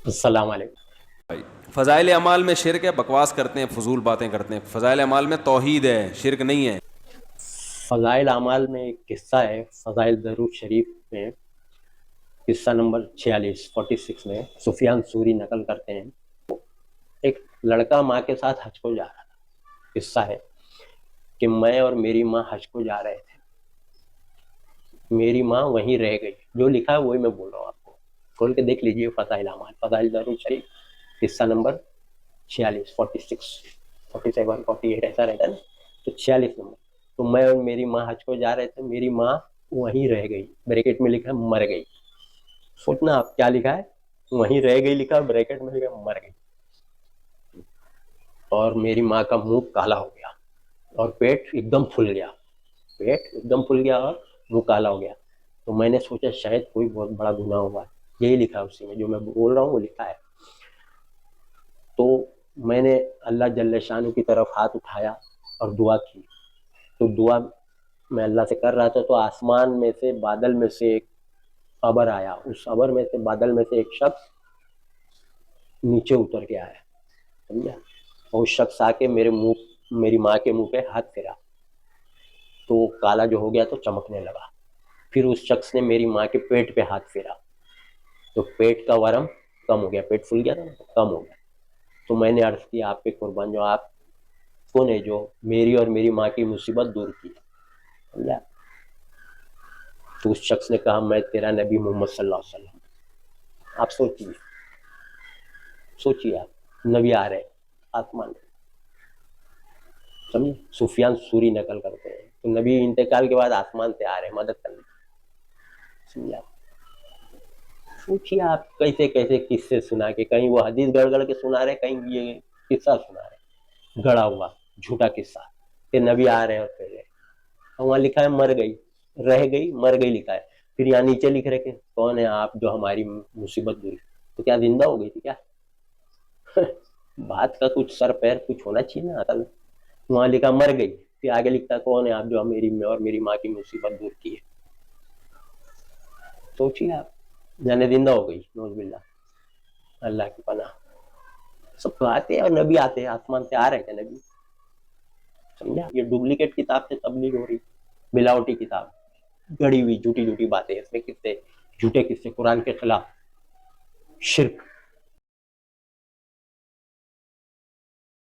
अस्सलाम वालेकुम। भाई, फ़ज़ाइल अमाल में शिरक है, बकवास करते हैं, फजूल बातें करते हैं। फ़ज़ाइल अमाल में तौहीद है, शिरक नहीं है। फ़ज़ाइल अमाल में एक किस्सा है, फ़ज़ाइल दरूद शरीफ में किस्सा नंबर 46 में सुफियान सूरी नकल करते हैं। एक लड़का माँ के साथ हज को जा रहा था। किस्सा है कि मैं और मेरी माँ हज को जा रहे थे। मेरी माँ वहीं रह गई। जो लिखा है वही मैं बोल रहा हूँ आपको, खोल के देख लीजिए। फ़ज़ाइल अमाल, फ़ज़ाइल दरूद शरीफ, किस्सा नंबर 46, 46, 47, 48 ऐसा रहता है ना, तो 46 नंबर। तो मैं और मेरी माँ हज को जा रहे थे। मेरी माँ वहीं रह गई। ब्रैकेट में लिखा है मर गई। सोचना आप क्या लिखा है, वहीं रह गई लिखा, ब्रैकेट में लिखा मर गई। और मेरी माँ का मुंह काला हो गया और पेट एकदम फूल गया। पेट एकदम फूल गया और मुंह काला हो गया। तो मैंने सोचा शायद कोई बहुत बड़ा गुनाह हुआ है। यही लिखा है उसी में, जो मैं बोल रहा हूँ वो लिखा है। तो मैंने अल्लाह जल्ले शान की तरफ हाथ उठाया और दुआ की। तो दुआ मैं अल्लाह से कर रहा था, तो आसमान में से, बादल में से एक अबर आया। उस अबर में से, बादल में से एक शख्स नीचे उतर के आया, समझा। और उस शख्स आके मेरी माँ के मुंह पे हाथ फेरा, तो काला जो हो गया तो चमकने लगा। फिर उस शख्स ने मेरी माँ के पेट पे हाथ फेरा, तो पेट का वरम कम हो गया। पेट फूल गया था ना, तो कम हो गया। तो मैंने अर्ज किया, आप पे कुर्बान, जो आप कौन है जो मेरी और मेरी माँ की मुसीबत दूर की, समझा। तो उस शख्स ने कहा, मैं तेरा नबी मोहम्मद सल्लल्लाहु अलैहि वसल्लम। आप सोचिए, सोचिए आप, नबी आ रहे आसमान में, समझे। सुफियान सूरी नकल करते हैं, तो नबी इंतकाल के बाद आसमान से आ रहे मदद करने, समझा। सोचिए आप, कैसे कैसे किस्से सुना के, कहीं वो हदीस गढ़ गढ़ के सुना रहे, कहीं ये किस्सा सुना रहे गढ़ा हुआ झूठा किस्सा कि नबी आ रहे हैं और कह रहे। और वहां लिखा है मर गई, रह गई, मर गई लिखा है। फिर यहाँ नीचे लिख रहे कि कौन है आप जो हमारी मुसीबत दूर। तो क्या जिंदा हो गई थी क्या? बात का कुछ सर पैर कुछ होना चाहिए ना असल में। वहां लिखा मर गई, फिर आगे लिखता कौन है आप जो मेरी और मेरी माँ की मुसीबत दूर की है। सोचिए आप, जाने जिंदा हो गई, नौजुबिल्ला, अल्लाह की पनाह। सब तो आते हैं और नबी आते हैं, आसमान से आ रहे थे नबी, समझा। ये डुप्लीकेट किताब से तबलीग हो रही, मिलावटी किताब, गढ़ी हुई झूठी झूठी बातें, इसमें किससे झूठे किस्से कुरान के खिलाफ, शिरक